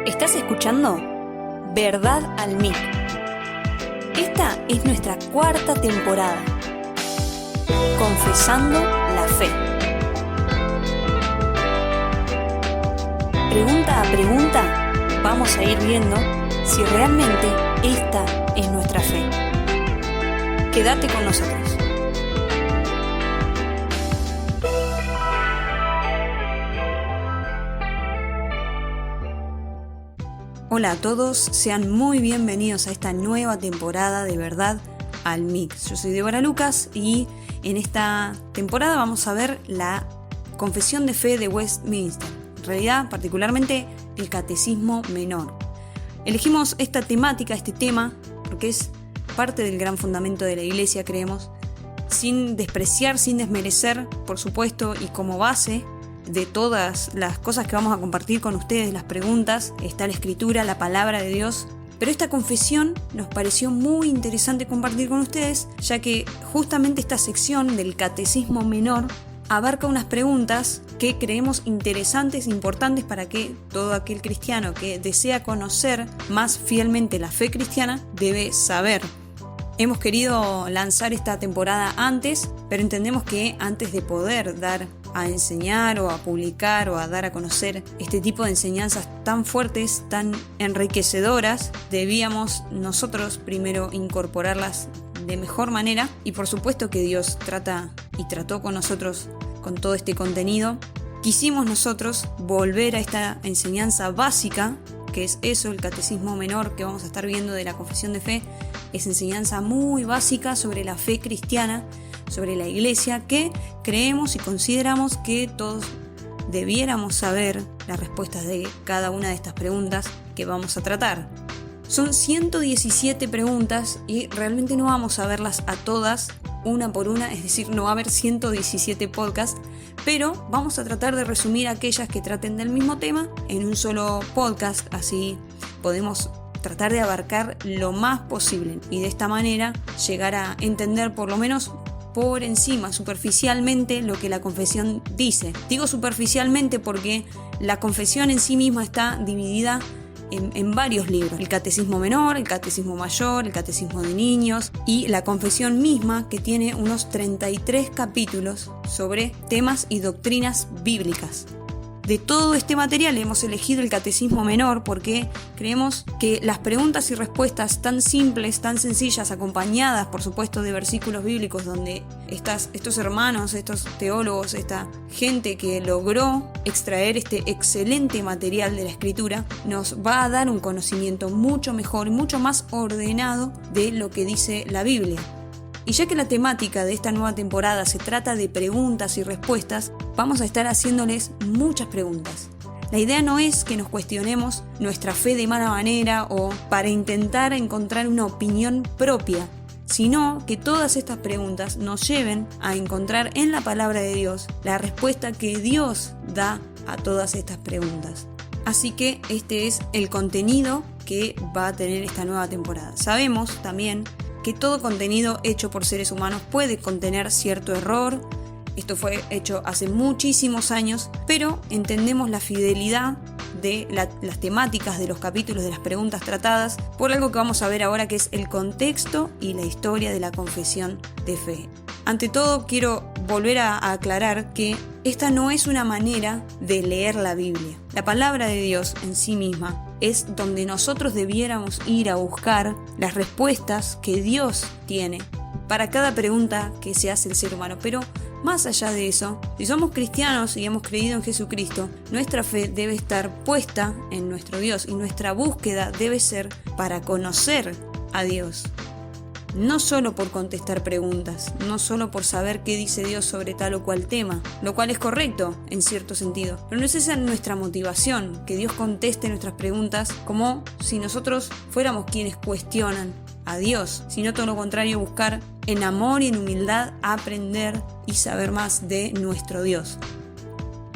Estás escuchando Verdad al Mic. Esta es nuestra cuarta temporada. Confesando la fe. Pregunta a pregunta, vamos a ir viendo si realmente esta es nuestra fe. Quédate con nosotros. Hola a todos, sean muy bienvenidos a esta nueva temporada de Verdad al Mic. Yo soy Débora Lucas y en esta temporada vamos a ver la Confesión de Fe de Westminster. En realidad, particularmente el Catecismo Menor. Elegimos esta temática, este tema, porque es parte del gran fundamento de la Iglesia, creemos, sin despreciar, sin desmerecer, por supuesto, y como base de todas las cosas que vamos a compartir con ustedes, las preguntas, está la Escritura, la Palabra de Dios. Pero esta confesión nos pareció muy interesante compartir con ustedes, ya que justamente esta sección del Catecismo Menor abarca unas preguntas que creemos interesantes e importantes para que todo aquel cristiano que desea conocer más fielmente la fe cristiana debe saber. Hemos querido lanzar esta temporada antes, pero entendemos que antes de poder dar a enseñar o a publicar o a dar a conocer este tipo de enseñanzas tan fuertes, tan enriquecedoras, debíamos nosotros primero incorporarlas de mejor manera, y por supuesto que Dios trata y trató con nosotros con todo este contenido. Quisimos nosotros volver a esta enseñanza básica, que es eso, el Catecismo Menor que vamos a estar viendo de la Confesión de Fe. Es enseñanza muy básica sobre la fe cristiana, sobre la Iglesia, que creemos y consideramos que todos debiéramos saber las respuestas de cada una de estas preguntas que vamos a tratar. Son 117 preguntas y realmente no vamos a verlas a todas una por una, es decir, no va a haber 117 podcasts, pero vamos a tratar de resumir aquellas que traten del mismo tema en un solo podcast, así podemos tratar de abarcar lo más posible y de esta manera llegar a entender por lo menos por encima, superficialmente, lo que la confesión dice. Digo superficialmente porque la confesión en sí misma está dividida en varios libros: el Catecismo Menor, el Catecismo Mayor, el Catecismo de Niños y la confesión misma, que tiene unos 33 capítulos sobre temas y doctrinas bíblicas. De todo este material hemos elegido el Catecismo Menor porque creemos que las preguntas y respuestas tan simples, tan sencillas, acompañadas por supuesto de versículos bíblicos donde estos hermanos, estos teólogos, esta gente que logró extraer este excelente material de la Escritura, nos va a dar un conocimiento mucho mejor y mucho más ordenado de lo que dice la Biblia. Y ya que la temática de esta nueva temporada se trata de preguntas y respuestas, vamos a estar haciéndoles muchas preguntas. La idea no es que nos cuestionemos nuestra fe de mala manera o para intentar encontrar una opinión propia, sino que todas estas preguntas nos lleven a encontrar en la palabra de Dios la respuesta que Dios da a todas estas preguntas. Así que este es el contenido que va a tener esta nueva temporada. Sabemos también que todo contenido hecho por seres humanos puede contener cierto error. Esto fue hecho hace muchísimos años, pero entendemos la fidelidad de las temáticas de los capítulos, de las preguntas tratadas, por algo que vamos a ver ahora, que es el contexto y la historia de la confesión de fe. Ante todo, quiero volver a aclarar que esta no es una manera de leer la Biblia. La palabra de Dios en sí misma es donde nosotros debiéramos ir a buscar las respuestas que Dios tiene para cada pregunta que se hace el ser humano. Pero más allá de eso, si somos cristianos y hemos creído en Jesucristo, nuestra fe debe estar puesta en nuestro Dios y nuestra búsqueda debe ser para conocer a Dios. No solo por contestar preguntas, no solo por saber qué dice Dios sobre tal o cual tema, lo cual es correcto en cierto sentido, pero no es esa nuestra motivación, que Dios conteste nuestras preguntas como si nosotros fuéramos quienes cuestionan a Dios, sino todo lo contrario, buscar en amor y en humildad aprender y saber más de nuestro Dios.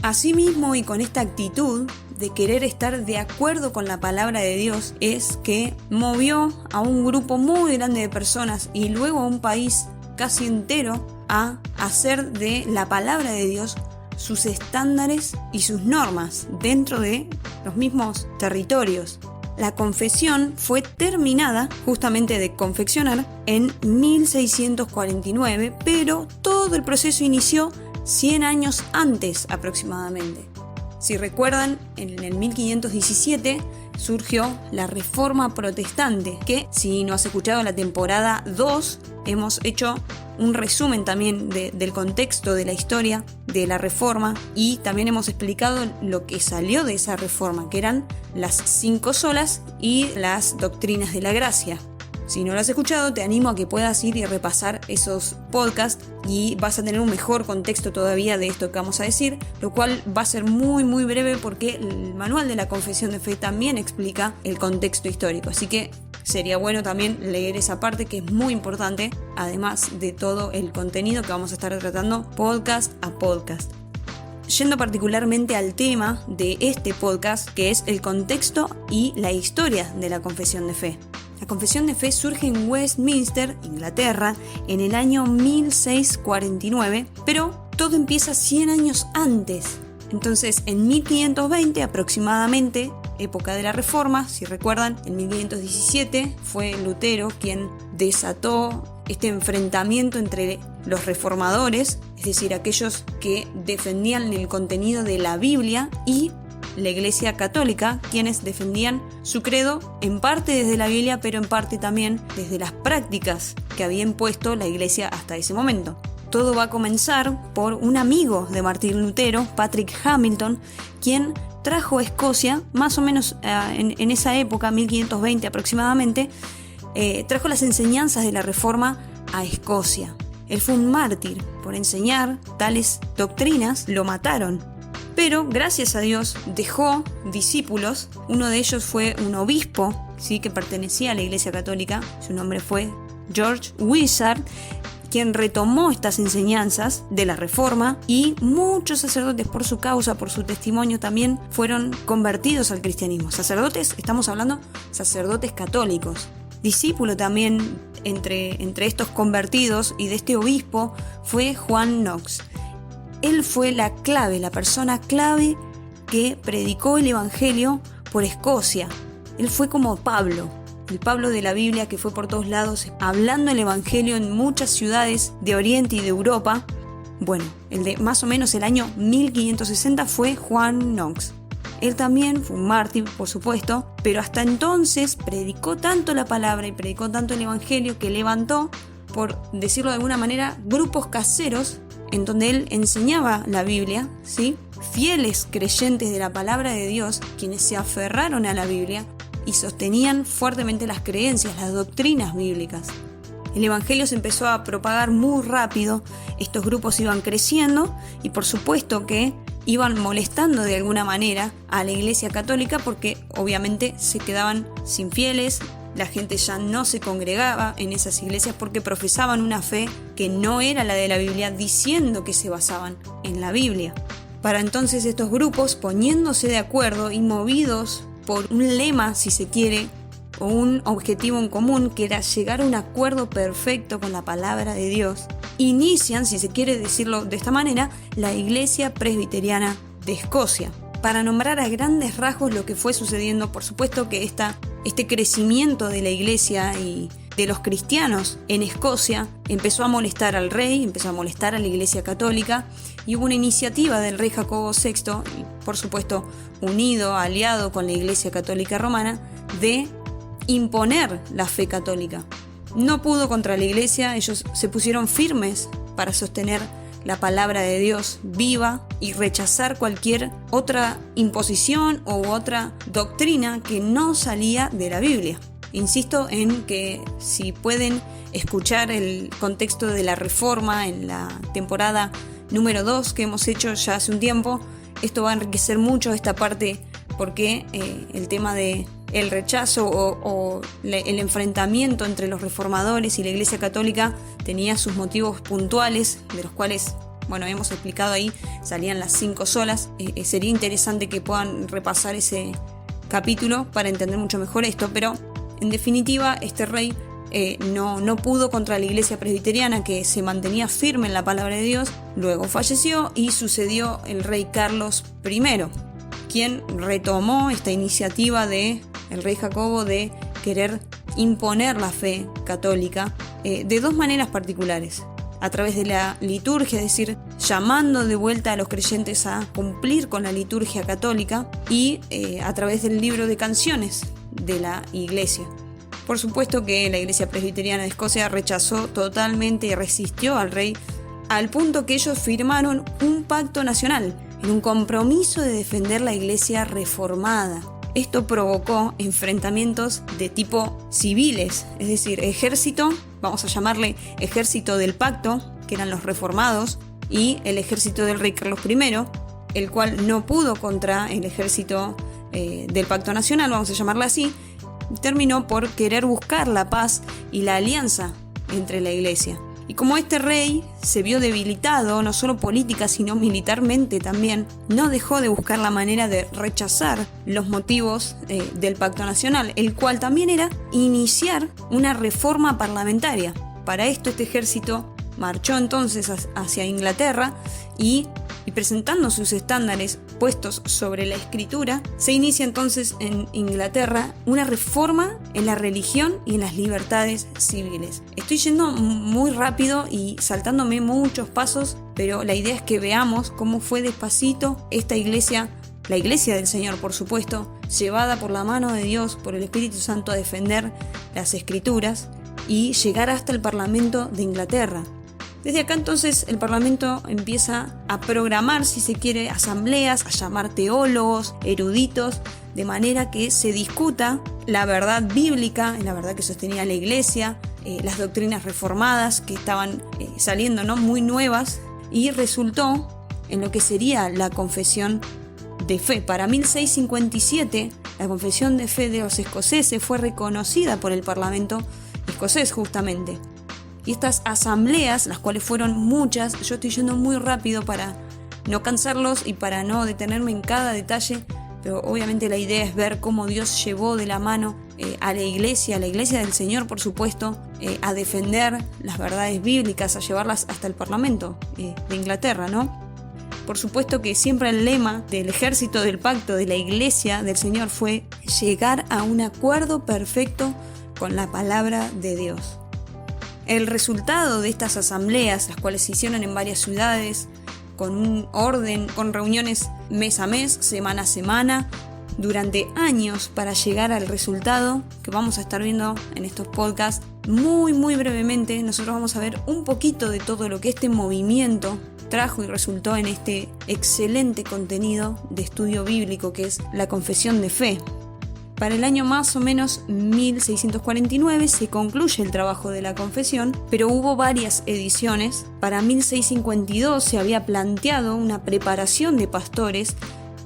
Asimismo, y con esta actitud de querer estar de acuerdo con la palabra de Dios, es que movió a un grupo muy grande de personas y luego a un país casi entero a hacer de la palabra de Dios sus estándares y sus normas dentro de los mismos territorios. La confesión fue terminada justamente de confeccionar en 1649, pero todo el proceso inició 100 años antes aproximadamente. Si recuerdan, en el 1517 surgió la Reforma Protestante, que si no has escuchado la temporada 2, hemos hecho un resumen también del contexto de la historia de la Reforma y también hemos explicado lo que salió de esa Reforma, que eran las 5 solas y las doctrinas de la gracia. Si no lo has escuchado, te animo a que puedas ir y repasar esos podcasts y vas a tener un mejor contexto todavía de esto que vamos a decir, lo cual va a ser muy muy breve porque el manual de la confesión de fe también explica el contexto histórico, así que sería bueno también leer esa parte que es muy importante, además de todo el contenido que vamos a estar tratando podcast a podcast. Yendo particularmente al tema de este podcast, que es el contexto y la historia de la confesión de fe. La confesión de fe surge en Westminster, Inglaterra, en el año 1649, pero todo empieza 100 años antes. Entonces, en 1520 aproximadamente, época de la Reforma, si recuerdan, en 1517 fue Lutero quien desató este enfrentamiento entre los reformadores, es decir, aquellos que defendían el contenido de la Biblia, y la Iglesia Católica, quienes defendían su credo en parte desde la Biblia, pero en parte también desde las prácticas que había impuesto la Iglesia hasta ese momento. Todo va a comenzar por un amigo de Martín Lutero, Patrick Hamilton, quien trajo a Escocia, más o menos en esa época, 1520 aproximadamente, trajo las enseñanzas de la Reforma a Escocia. Él fue un mártir por enseñar tales doctrinas, lo mataron. Pero, gracias a Dios, dejó discípulos. Uno de ellos fue un obispo, ¿sí?, que pertenecía a la Iglesia Católica. Su nombre fue George Wishart, quien retomó estas enseñanzas de la Reforma, y muchos sacerdotes por su causa, por su testimonio, también fueron convertidos al cristianismo. Sacerdotes, estamos hablando sacerdotes católicos. Discípulo también entre estos convertidos y de este obispo fue Juan Knox. Él fue la persona clave que predicó el Evangelio por Escocia. Él fue como Pablo, el Pablo de la Biblia, que fue por todos lados hablando el Evangelio en muchas ciudades de Oriente y de Europa. Bueno, el de más o menos el año 1560 fue Juan Knox. Él también fue un mártir, por supuesto, pero hasta entonces predicó tanto la palabra y predicó tanto el Evangelio que levantó, por decirlo de alguna manera, grupos caseros en donde él enseñaba la Biblia, ¿sí?, fieles creyentes de la palabra de Dios, quienes se aferraron a la Biblia y sostenían fuertemente las creencias, las doctrinas bíblicas. El Evangelio se empezó a propagar muy rápido, estos grupos iban creciendo y por supuesto que iban molestando de alguna manera a la Iglesia Católica, porque obviamente se quedaban sin fieles. La gente ya no se congregaba en esas iglesias porque profesaban una fe que no era la de la Biblia, diciendo que se basaban en la Biblia. Para entonces estos grupos, poniéndose de acuerdo y movidos por un lema, si se quiere, o un objetivo en común, que era llegar a un acuerdo perfecto con la palabra de Dios, inician, si se quiere decirlo de esta manera, la Iglesia Presbiteriana de Escocia. Para nombrar a grandes rasgos lo que fue sucediendo, por supuesto que este crecimiento de la iglesia y de los cristianos en Escocia empezó a molestar al rey, empezó a molestar a la Iglesia Católica, y hubo una iniciativa del rey Jacobo VI, y por supuesto unido, aliado con la Iglesia Católica Romana, de imponer la fe católica. No pudo contra la iglesia, ellos se pusieron firmes para sostener la palabra de Dios viva y rechazar cualquier otra imposición u otra doctrina que no salía de la Biblia. Insisto en que si pueden escuchar el contexto de la Reforma en la temporada número 2 que hemos hecho ya hace un tiempo, esto va a enriquecer mucho esta parte, porque el tema de el rechazo o el enfrentamiento entre los reformadores y la Iglesia Católica tenía sus motivos puntuales, de los cuales, bueno, hemos explicado ahí, salían las 5 solas. Sería interesante que puedan repasar ese capítulo para entender mucho mejor esto, pero en definitiva este rey no pudo contra la iglesia presbiteriana, que se mantenía firme en la palabra de Dios. Luego falleció y sucedió el rey Carlos I, quien retomó esta iniciativa del rey Jacobo de querer imponer la fe católica de dos maneras particulares: a través de la liturgia, es decir, llamando de vuelta a los creyentes a cumplir con la liturgia católica, y a través del libro de canciones de la iglesia. Por supuesto que la iglesia presbiteriana de Escocia rechazó totalmente y resistió al rey, al punto que ellos firmaron un pacto nacional en un compromiso de defender la iglesia reformada. Esto provocó enfrentamientos de tipo civiles, es decir, ejército, vamos a llamarle ejército del pacto, que eran los reformados, y el ejército del rey Carlos I, el cual no pudo contra el ejército del pacto nacional, vamos a llamarlo así. Terminó por querer buscar la paz y la alianza entre la iglesia. Y como este rey se vio debilitado, no solo política sino militarmente también, no dejó de buscar la manera de rechazar los motivos del pacto nacional, el cual también era iniciar una reforma parlamentaria. Para esto este ejército marchó entonces hacia Inglaterra y presentando sus estándares puestos sobre la escritura, se inicia entonces en Inglaterra una reforma en la religión y en las libertades civiles. Estoy yendo muy rápido y saltándome muchos pasos, pero la idea es que veamos cómo fue despacito esta iglesia, la iglesia del Señor por supuesto, llevada por la mano de Dios, por el Espíritu Santo, a defender las escrituras y llegar hasta el Parlamento de Inglaterra. Desde acá entonces el Parlamento empieza a programar, si se quiere, asambleas, a llamar teólogos, eruditos, de manera que se discuta la verdad bíblica, la verdad que sostenía la Iglesia, las doctrinas reformadas que estaban saliendo, ¿no?, muy nuevas, y resultó en lo que sería la confesión de fe. Para 1657, la confesión de fe de los escoceses fue reconocida por el Parlamento escocés justamente. Y estas asambleas, las cuales fueron muchas, yo estoy yendo muy rápido para no cansarlos y para no detenerme en cada detalle, pero obviamente la idea es ver cómo Dios llevó de la mano a la iglesia del Señor, por supuesto, a defender las verdades bíblicas, a llevarlas hasta el Parlamento de Inglaterra, ¿no? Por supuesto que siempre el lema del ejército del pacto de la iglesia del Señor fue llegar a un acuerdo perfecto con la palabra de Dios. El resultado de estas asambleas, las cuales se hicieron en varias ciudades, con un orden, con reuniones mes a mes, semana a semana, durante años, para llegar al resultado que vamos a estar viendo en estos podcasts. Muy brevemente nosotros vamos a ver un poquito de todo lo que este movimiento trajo y resultó en este excelente contenido de estudio bíblico que es la confesión de fe. Para el año más o menos 1649 se concluye el trabajo de la confesión, pero hubo varias ediciones. Para 1652 se había planteado una preparación de pastores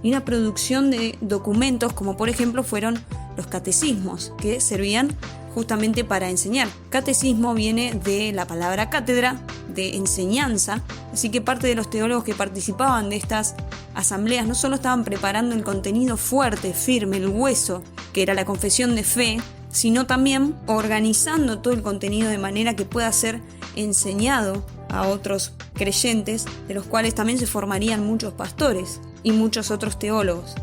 y una producción de documentos, como por ejemplo fueron los catecismos, que servían justamente para enseñar. Catecismo viene de la palabra cátedra, de enseñanza, así que parte de los teólogos que participaban de estas asambleas no solo estaban preparando el contenido fuerte, firme, el hueso, que era la confesión de fe, sino también organizando todo el contenido de manera que pueda ser enseñado a otros creyentes, de los cuales también se formarían muchos pastores y muchos otros teólogos.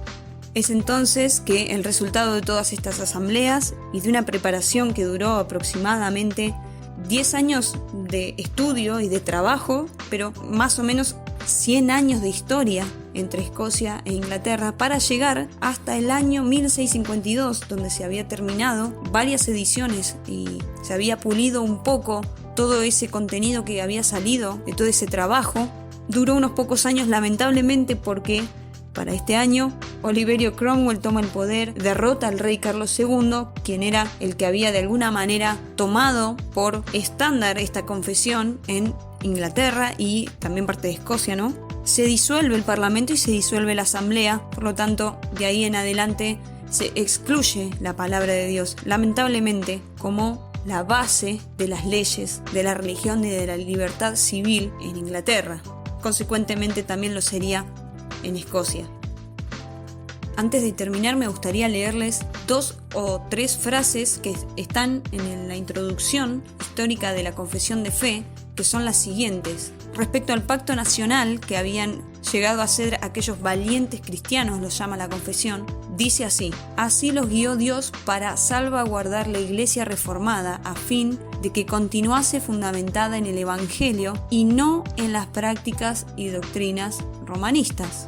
Es entonces que el resultado de todas estas asambleas y de una preparación que duró aproximadamente 10 años de estudio y de trabajo, pero más o menos 100 años de historia entre Escocia e Inglaterra, para llegar hasta el año 1652, donde se había terminado varias ediciones y se había pulido un poco todo ese contenido que había salido de todo ese trabajo. Duró unos pocos años, lamentablemente, porque para este año Oliverio Cromwell toma el poder, derrota al rey Carlos II, quien era el que había de alguna manera tomado por estándar esta confesión en Inglaterra y también parte de Escocia, ¿no? Se disuelve el Parlamento y se disuelve la Asamblea, por lo tanto, de ahí en adelante se excluye la palabra de Dios, lamentablemente, como la base de las leyes, de la religión y de la libertad civil en Inglaterra. Consecuentemente también lo sería en Escocia. Antes de terminar, me gustaría leerles 2 o 3 frases que están en la introducción histórica de la Confesión de Fe, que son las siguientes. Respecto al pacto nacional que habían llegado a ser aquellos valientes cristianos, los llama la confesión, dice así: así los guió Dios para salvaguardar la Iglesia reformada a fin de que continuase fundamentada en el Evangelio y no en las prácticas y doctrinas romanistas.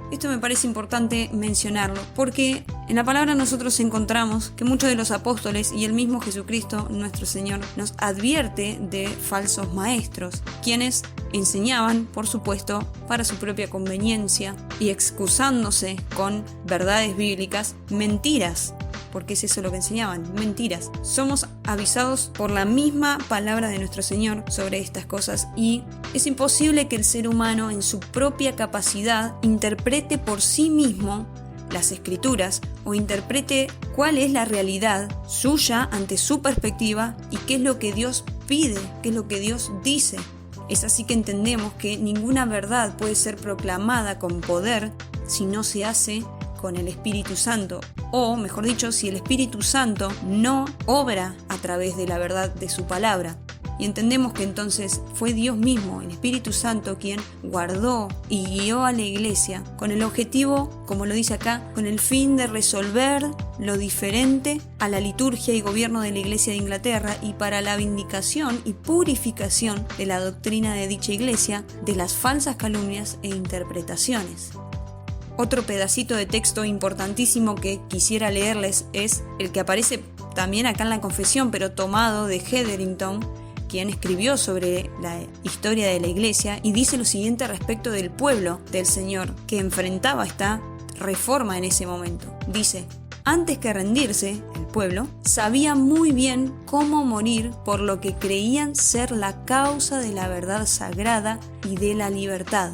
Esto me parece importante mencionarlo porque en la palabra nosotros encontramos que muchos de los apóstoles y el mismo Jesucristo, nuestro Señor, nos advierte de falsos maestros, quienes enseñaban, por supuesto, para su propia conveniencia y excusándose con verdades bíblicas, mentiras. Porque es eso lo que enseñaban, mentiras. Somos avisados por la misma palabra de nuestro Señor sobre estas cosas y es imposible que el ser humano en su propia capacidad interprete por sí mismo las escrituras o interprete cuál es la realidad suya ante su perspectiva y qué es lo que Dios pide, qué es lo que Dios dice. Es así que entendemos que ninguna verdad puede ser proclamada con poder si no se hace con el Espíritu Santo, o mejor dicho, si el Espíritu Santo no obra a través de la verdad de su palabra. Y entendemos que entonces fue Dios mismo, el Espíritu Santo, quien guardó y guió a la Iglesia con el objetivo, como lo dice acá, con el fin de resolver lo diferente a la liturgia y gobierno de la Iglesia de Inglaterra y para la vindicación y purificación de la doctrina de dicha Iglesia de las falsas calumnias e interpretaciones. Otro pedacito de texto importantísimo que quisiera leerles es el que aparece también acá en la confesión, pero tomado de Hetherington, quien escribió sobre la historia de la Iglesia y dice lo siguiente respecto del pueblo del Señor que enfrentaba esta reforma en ese momento. Dice: antes que rendirse, el pueblo sabía muy bien cómo morir por lo que creían ser la causa de la verdad sagrada y de la libertad.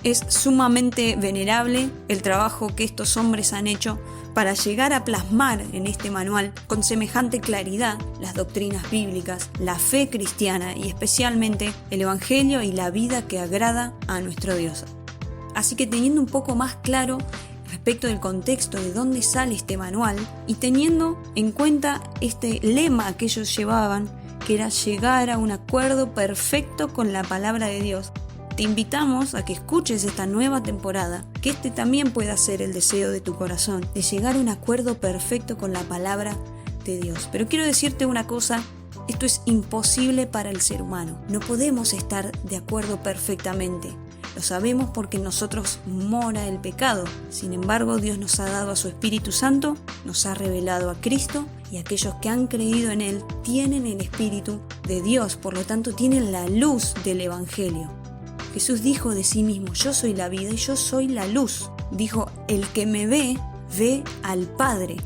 Es sumamente venerable el trabajo que estos hombres han hecho para llegar a plasmar en este manual con semejante claridad las doctrinas bíblicas, la fe cristiana y especialmente el Evangelio y la vida que agrada a nuestro Dios. Así que teniendo un poco más claro respecto del contexto de dónde sale este manual y teniendo en cuenta este lema que ellos llevaban, que era llegar a un acuerdo perfecto con la palabra de Dios, te invitamos a que escuches esta nueva temporada, que este también pueda ser el deseo de tu corazón, de llegar a un acuerdo perfecto con la palabra de Dios. Pero quiero decirte una cosa, esto es imposible para el ser humano. No podemos estar de acuerdo perfectamente. Lo sabemos porque en nosotros mora el pecado. Sin embargo, Dios nos ha dado a su Espíritu Santo, nos ha revelado a Cristo y aquellos que han creído en Él tienen el Espíritu de Dios, por lo tanto tienen la luz del Evangelio. Jesús dijo de sí mismo: yo soy la vida y yo soy la luz. Dijo: el que me ve, ve al Padre.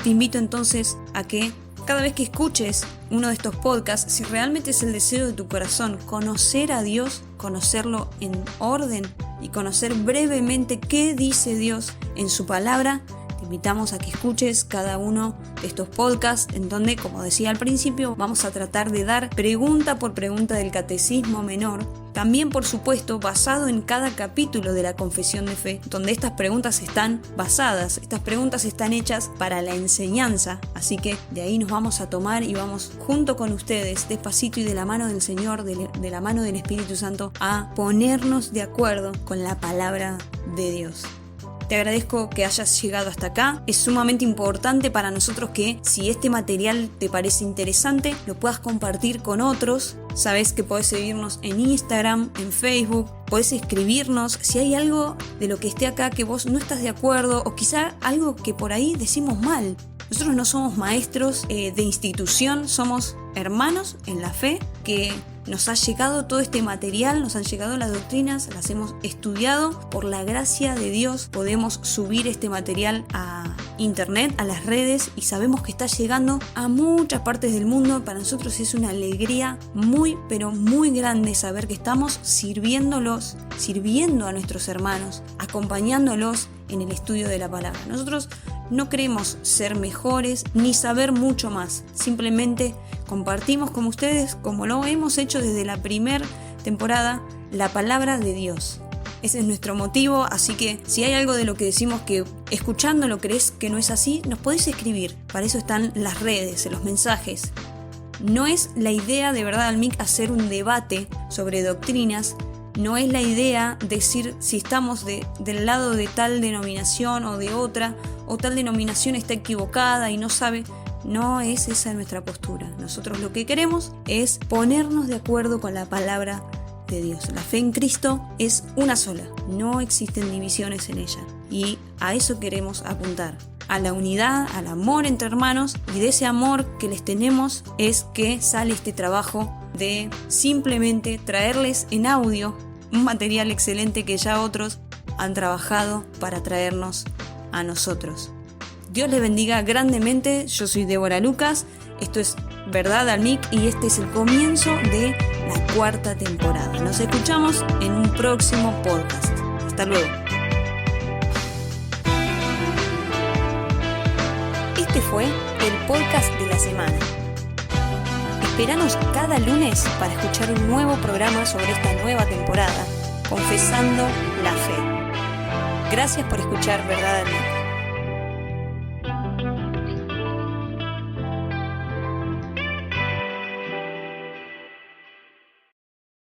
Te invito entonces a que cada vez que escuches uno de estos podcasts, si realmente es el deseo de tu corazón conocer a Dios, conocerlo en orden y conocer brevemente qué dice Dios en su palabra, te invitamos a que escuches cada uno de estos podcasts en donde, como decía al principio, vamos a tratar de dar pregunta por pregunta del Catecismo Menor. También, por supuesto, basado en cada capítulo de la Confesión de Fe, donde estas preguntas están basadas, estas preguntas están hechas para la enseñanza. Así que de ahí nos vamos a tomar y vamos junto con ustedes, despacito y de la mano del Señor, de la mano del Espíritu Santo, a ponernos de acuerdo con la palabra de Dios. Te agradezco que hayas llegado hasta acá. Es sumamente importante para nosotros que, si este material te parece interesante, lo puedas compartir con otros. Sabes que podés seguirnos en Instagram, en Facebook, podés escribirnos si hay algo de lo que esté acá que vos no estás de acuerdo o quizá algo que por ahí decimos mal. Nosotros no somos maestros de institución, somos hermanos en la fe que nos ha llegado todo este material, nos han llegado las doctrinas, las hemos estudiado. Por la gracia de Dios podemos subir este material a internet, a las redes, y sabemos que está llegando a muchas partes del mundo. Para nosotros es una alegría muy, pero muy grande saber que estamos sirviendo a nuestros hermanos, acompañándolos en el estudio de la palabra. Nosotros no queremos ser mejores ni saber mucho más, simplemente compartimos con ustedes, como lo hemos hecho desde la primera temporada, la palabra de Dios. Ese es nuestro motivo, así que si hay algo de lo que decimos que escuchándolo crees que no es así, nos podés escribir. Para eso están las redes, los mensajes. No es la idea de verdad al MIC hacer un debate sobre doctrinas, no es la idea decir si estamos del lado de tal denominación o de otra, o tal denominación está equivocada y no sabe. No es esa nuestra postura. Nosotros lo que queremos es ponernos de acuerdo con la palabra de Dios. La fe en Cristo es una sola, no existen divisiones en ella. Y a eso queremos apuntar, a la unidad, al amor entre hermanos, y de ese amor que les tenemos es que sale este trabajo de simplemente traerles en audio un material excelente que ya otros han trabajado para traernos a nosotros. Dios les bendiga grandemente. Yo soy Débora Lucas, esto es Verdad al MIC y este es el comienzo de la 4ª temporada. Nos escuchamos en un próximo podcast. Hasta luego. Este fue el podcast de la semana. Esperanos cada lunes para escuchar un nuevo programa sobre esta nueva temporada, Confesando la Fe. Gracias por escuchar Verdad al MIC.